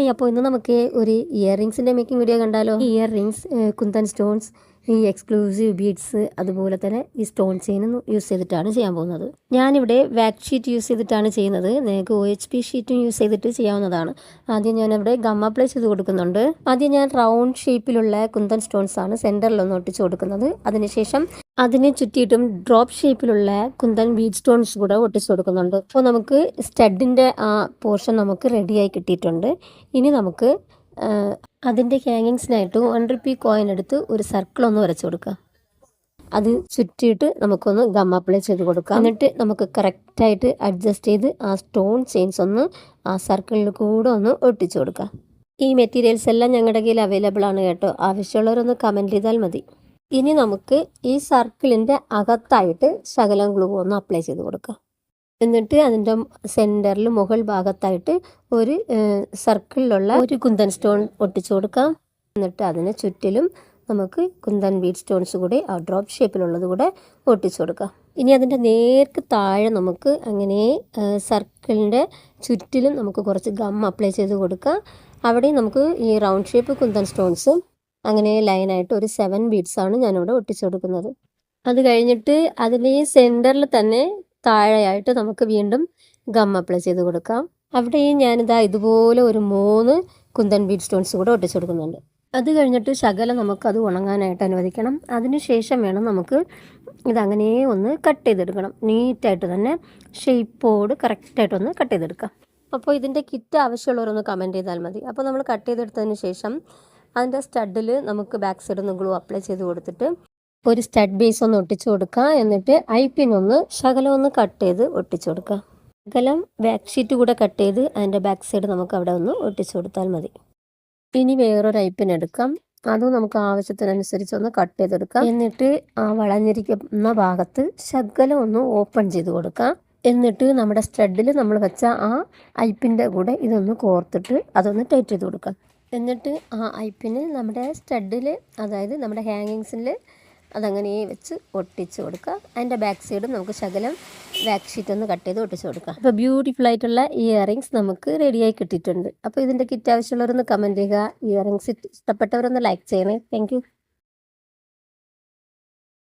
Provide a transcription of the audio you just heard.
Hi, അപ്പോൾ ഇന്ന് നമുക്ക് ഒരു ഇയർ റിങ്സിൻ്റെ മേക്കിംഗ് വീഡിയോ കണ്ടാലോ. ഈ ഇയർ റിങ്സ് കുന്തൻ സ്റ്റോൺസ്, ഈ എക്സ്ക്ലൂസീവ് ബീഡ്സ്, അതുപോലെ തന്നെ ഈ സ്റ്റോൺ ചെയിൻ യൂസ് ചെയ്തിട്ടാണ് ചെയ്യാൻ പോകുന്നത്. ഞാനിവിടെ വാക്സ് ഷീറ്റ് യൂസ് ചെയ്തിട്ടാണ് ചെയ്യുന്നത്. നിങ്ങൾക്ക് OHP ഷീറ്റും യൂസ് ചെയ്തിട്ട് ചെയ്യാവുന്നതാണ്. ആദ്യം ഞാനിവിടെ ഗം അപ്ലൈ ചെയ്ത് കൊടുക്കുന്നുണ്ട്. ആദ്യം ഞാൻ റൗണ്ട് ഷേപ്പിലുള്ള കുന്തൻ സ്റ്റോൺസ് ആണ് സെൻറ്ററിലൊന്ന് ഒട്ടിച്ച് കൊടുക്കുന്നത്. അതിനുശേഷം അതിനെ ചുറ്റിയിട്ടും ഡ്രോപ്പ് ഷേപ്പിലുള്ള കുന്തൻ ബീഡ് സ്റ്റോൺസ് കൂടെ ഒട്ടിച്ചു കൊടുക്കുന്നുണ്ട്. അപ്പോൾ നമുക്ക് സ്റ്റഡിൻ്റെ ആ പോർഷൻ നമുക്ക് റെഡിയായി കിട്ടിയിട്ടുണ്ട്. ഇനി നമുക്ക് അതിൻ്റെ ഹാങ്ങിങ്സിനായിട്ട് 1 രൂപി കോയിൻ എടുത്ത് ഒരു സർക്കിൾ ഒന്ന് വരച്ചു കൊടുക്കാം. അത് ചുറ്റിയിട്ട് നമുക്കൊന്ന് ഗം അപ്ലൈ ചെയ്ത് കൊടുക്കാം. എന്നിട്ട് നമുക്ക് കറക്റ്റായിട്ട് അഡ്ജസ്റ്റ് ചെയ്ത് ആ സ്റ്റോൺ ചെയിൻസ് ഒന്ന് ആ സർക്കിളിൽ കൂടെ ഒന്ന് ഒട്ടിച്ചു കൊടുക്കാം. ഈ മെറ്റീരിയൽസ് എല്ലാം ഞങ്ങളുടെ കയ്യിൽ അവൈലബിൾ ആണ് കേട്ടോ. ആവശ്യമുള്ളവരൊന്ന് കമൻറ്റ് ചെയ്താൽ മതി. ഇനി നമുക്ക് ഈ സർക്കിളിൻ്റെ അകത്തായിട്ട് ശകലം ഗ്ലൂ ഒന്ന് അപ്ലൈ ചെയ്ത് കൊടുക്കാം. എന്നിട്ട് അതിൻ്റെ സെൻറ്ററിൽ മുകൾ ഭാഗത്തായിട്ട് ഒരു സർക്കിളിലുള്ള ഒരു കുന്തൻ സ്റ്റോൺ ഒട്ടിച്ചു കൊടുക്കാം. എന്നിട്ട് അതിന് ചുറ്റിലും നമുക്ക് കുന്തൻ ബീഡ് സ്റ്റോൺസ് കൂടി ആ ഡ്രോപ്പ് ഷേപ്പിലുള്ളത് കൂടെ ഒട്ടിച്ചു കൊടുക്കാം. ഇനി അതിൻ്റെ നേർക്ക് താഴെ നമുക്ക് അങ്ങനെ സർക്കിളിൻ്റെ ചുറ്റിലും നമുക്ക് കുറച്ച് ഗം അപ്ലൈ ചെയ്ത് കൊടുക്കാം. അവിടെ നമുക്ക് ഈ റൗണ്ട് ഷേപ്പ് കുന്തൻ സ്റ്റോൺസും അങ്ങനെ ലൈനായിട്ട് ഒരു 7 ബീഡ്സാണ് ഞാനിവിടെ ഒട്ടിച്ചു കൊടുക്കുന്നത്. അത് കഴിഞ്ഞിട്ട് അതിൻ്റെ ഈ സെൻറ്ററിൽ തന്നെ താഴെയായിട്ട് നമുക്ക് വീണ്ടും ഗം അപ്ലൈ ചെയ്ത് കൊടുക്കാം. അവിടെയും ഞാനിതാ ഇതുപോലെ ഒരു 3 കുന്തൻ ബീഡ് സ്റ്റോൺസ് കൂടെ ഒട്ടിച്ചു കൊടുക്കുന്നുണ്ട്. അത് കഴിഞ്ഞിട്ട് ശകലം നമുക്കത് ഉണങ്ങാനായിട്ട് അനുവദിക്കണം. അതിനുശേഷം വേണം നമുക്ക് ഇതങ്ങനെ ഒന്ന് കട്ട് ചെയ്തെടുക്കണം. നീറ്റായിട്ട് തന്നെ ഷേപ്പോട് കറക്റ്റായിട്ടൊന്ന് കട്ട് ചെയ്തെടുക്കാം. അപ്പോൾ ഇതിൻ്റെ കിറ്റ് ആവശ്യമുള്ളവരൊന്ന് കമൻറ്റ് ചെയ്താൽ മതി. അപ്പോൾ നമ്മൾ കട്ട് ചെയ്തെടുത്തതിന് ശേഷം അതിൻ്റെ സ്റ്റഡിൽ നമുക്ക് ബാക്ക് സൈഡിൽ നിന്ന് ഗ്ലൂ അപ്ലൈ ചെയ്ത് കൊടുത്തിട്ട് ഒരു സ്റ്റഡ് ബേസ് ഒന്ന് ഒട്ടിച്ചു കൊടുക്കുക. എന്നിട്ട് ഐപ്പിനൊന്ന് ശകലം ഒന്ന് കട്ട് ചെയ്ത് ഒട്ടിച്ചു കൊടുക്കുക. ശകലം ബാക്ക് ഷീറ്റ് കൂടെ കട്ട് ചെയ്ത് അതിൻ്റെ ബാക്ക് സൈഡ് നമുക്ക് അവിടെ ഒന്ന് ഒട്ടിച്ചു കൊടുത്താൽ മതി. ഇനി വേറൊരു ഐപ്പിൻ എടുക്കാം. അതും നമുക്ക് ആവശ്യത്തിനനുസരിച്ച് ഒന്ന് കട്ട് ചെയ്തെടുക്കാം. എന്നിട്ട് ആ വളഞ്ഞിരിക്കുന്ന ഭാഗത്ത് ശകലം ഒന്ന് ഓപ്പൺ ചെയ്ത് കൊടുക്കാം. എന്നിട്ട് നമ്മുടെ സ്റ്റഡിൽ നമ്മൾ വെച്ച ആ ഐപ്പിൻ്റെ കൂടെ ഇതൊന്ന് കോർത്തിട്ട് അതൊന്ന് ടൈറ്റ് ചെയ്ത് കൊടുക്കാം. എന്നിട്ട് ആ ഐപ്പിന് നമ്മുടെ സ്റ്റഡിൽ, അതായത് നമ്മുടെ ഹാങ്ങിങ്സിൽ അതങ്ങനെ വെച്ച് ഒട്ടിച്ച് കൊടുക്കുക. അതിൻ്റെ ബാക്ക് സൈഡും നമുക്ക് ശകലം ബാക്ക് ഷീറ്റ് ഒന്ന് കട്ട് ചെയ്ത് ഒട്ടിച്ച് കൊടുക്കുക. അപ്പോൾ ബ്യൂട്ടിഫുൾ ആയിട്ടുള്ള ഇയർ റിങ്സ് നമുക്ക് റെഡിയായി കിട്ടിയിട്ടുണ്ട്. അപ്പോൾ ഇതിൻ്റെ കിറ്റ് ആവശ്യമുള്ളവരൊന്ന് കമൻറ്റ് ചെയ്യുക. ഇയർ റിങ്സ് ഇഷ്ടപ്പെട്ടവരൊന്ന് ലൈക്ക് ചെയ്യണേ. Thank you.